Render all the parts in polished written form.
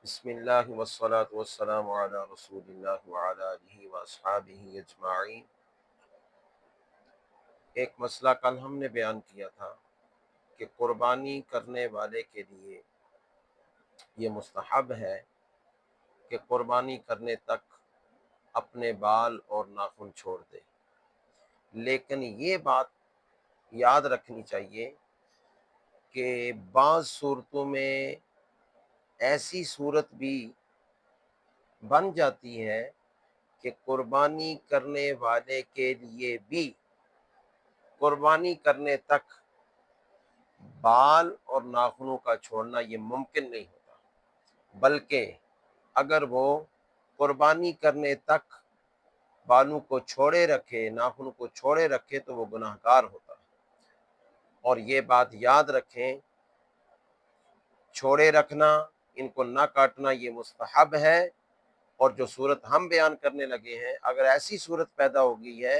بسم اللہ والصلاة والسلام علی رسول اللہ وعلی آلہ واصحابہ اجمعین۔ ایک مسئلہ کل ہم نے بیان کیا تھا کہ قربانی کرنے والے کے لیے یہ مستحب ہے کہ قربانی کرنے تک اپنے بال اور ناخن چھوڑ دے، لیکن یہ بات یاد رکھنی چاہیے کہ بعض صورتوں میں ایسی صورت بھی بن جاتی ہے کہ قربانی کرنے والے کے لیے بھی قربانی کرنے تک بال اور ناخنوں کا چھوڑنا یہ ممکن نہیں ہوتا، بلکہ اگر وہ قربانی کرنے تک بالوں کو چھوڑے رکھے، ناخنوں کو چھوڑے رکھے تو وہ گناہ گار ہوتا ہے۔ اور یہ بات یاد رکھیں، چھوڑے رکھنا، ان کو نہ کاٹنا یہ مستحب ہے۔ اور جو صورت ہم بیان کرنے لگے ہیں، اگر ایسی صورت پیدا ہو گئی ہے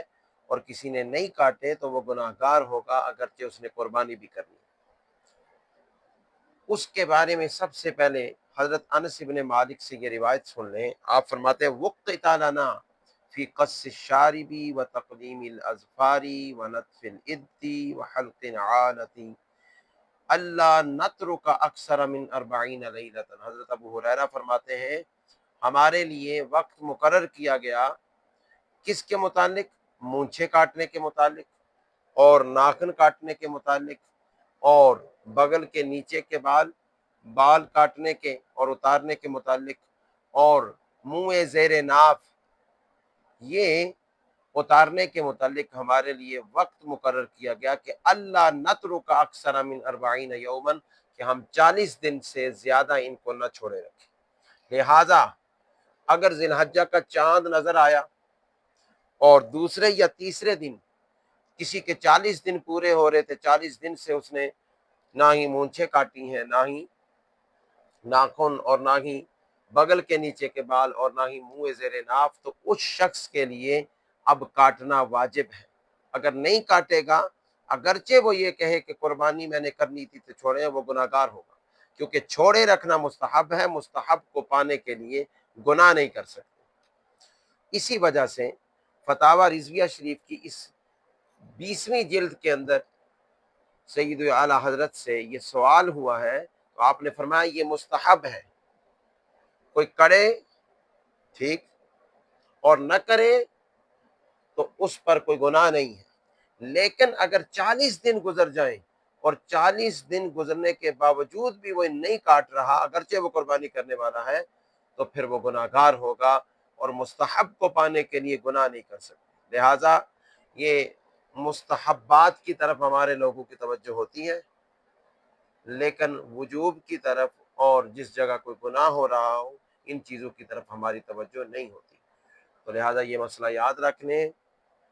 اور کسی نے نہیں کاٹے تو وہ گناہ گار ہوگا، اگرچہ اس نے قربانی بھی کرنی۔ اس کے بارے میں سب سے پہلے حضرت انس بن مالک سے یہ روایت سن لیں۔ آپ فرماتے ہیں وقت لنا فی قص الشارب و تقلیم الاظفار و نتف الابط و حلق العانۃ اللہ نترک اکثر من 40 لیلۃ۔ حضرت ابو ہریرہ فرماتے ہیں ہمارے لیے وقت مقرر کیا گیا کس کے متعلق؟ مونچھے کاٹنے کے متعلق، اور ناخن کاٹنے کے متعلق، اور بغل کے نیچے کے بال کاٹنے کے اور اتارنے کے متعلق، اور منہ زیر ناف یہ اتارنے کے متعلق ہمارے لیے وقت مقرر کیا گیا کہ اللہ نترک اکثر من 40 یوما، کہ ہم 40 دن سے زیادہ ان کو نہ چھوڑے رکھیں۔ لہذا اگر ذی الحجہ کا چاند نظر آیا اور دوسرے یا تیسرے دن کسی کے 40 دن پورے ہو رہے تھے، 40 دن سے اس نے نہ ہی مونچھیں کاٹی ہیں، نہ ہی ناخن، اور نہ ہی بغل کے نیچے کے بال، اور نہ ہی منہ زیر ناف، تو اس شخص کے لیے اب کاٹنا واجب ہے۔ اگر نہیں کاٹے گا، اگرچہ وہ یہ کہے کہ قربانی میں نے کرنی تھی تو چھوڑے، وہ گناہ گار ہوگا، کیونکہ چھوڑے رکھنا مستحب ہے، مستحب کو پانے کے لیے گناہ نہیں کر سکتے۔ اسی وجہ سے فتاوی رضویہ شریف کی اس 20ویں جلد کے اندر سید اعلیٰ حضرت سے یہ سوال ہوا ہے تو آپ نے فرمایا یہ مستحب ہے، کوئی کرے ٹھیک اور نہ کرے تو اس پر کوئی گناہ نہیں ہے، لیکن اگر 40 دن گزر جائیں اور 40 دن گزرنے کے باوجود بھی وہ نہیں کاٹ رہا، اگرچہ وہ قربانی کرنے والا ہے، تو پھر وہ گناہ گار ہوگا اور مستحب کو پانے کے لیے گناہ نہیں کر سکتے۔ لہٰذا یہ مستحبات کی طرف ہمارے لوگوں کی توجہ ہوتی ہے، لیکن وجوب کی طرف اور جس جگہ کوئی گناہ ہو رہا ہو ان چیزوں کی طرف ہماری توجہ نہیں ہوتی۔ تو لہٰذا یہ مسئلہ یاد رکھ لیں،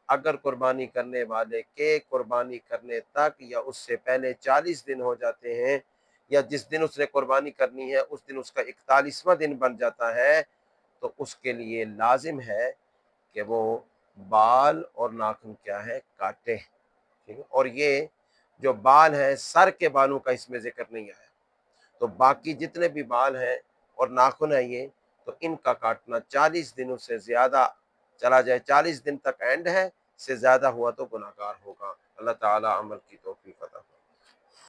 اگر قربانی کرنے والے کے قربانی کرنے تک یا اس سے پہلے 40 دن ہو جاتے ہیں، یا جس دن اس نے قربانی کرنی ہے اس دن اس کا 41واں دن بن جاتا ہے، تو اس کے لیے لازم ہے کہ وہ بال اور ناخن کیا ہے کاٹے، ٹھیک ہے۔ اور یہ جو بال ہیں سر کے بالوں کا اس میں ذکر نہیں آیا، تو باقی جتنے بھی بال ہیں اور ناخن ہیں یہ تو ان کا کاٹنا 40 دنوں سے زیادہ چلا جائے، 40 دن تک اینڈ ہے، سے زیادہ ہوا تو گناہ گار ہوگا۔ اللہ تعالی عمل کی توفیق عطا فرمائے۔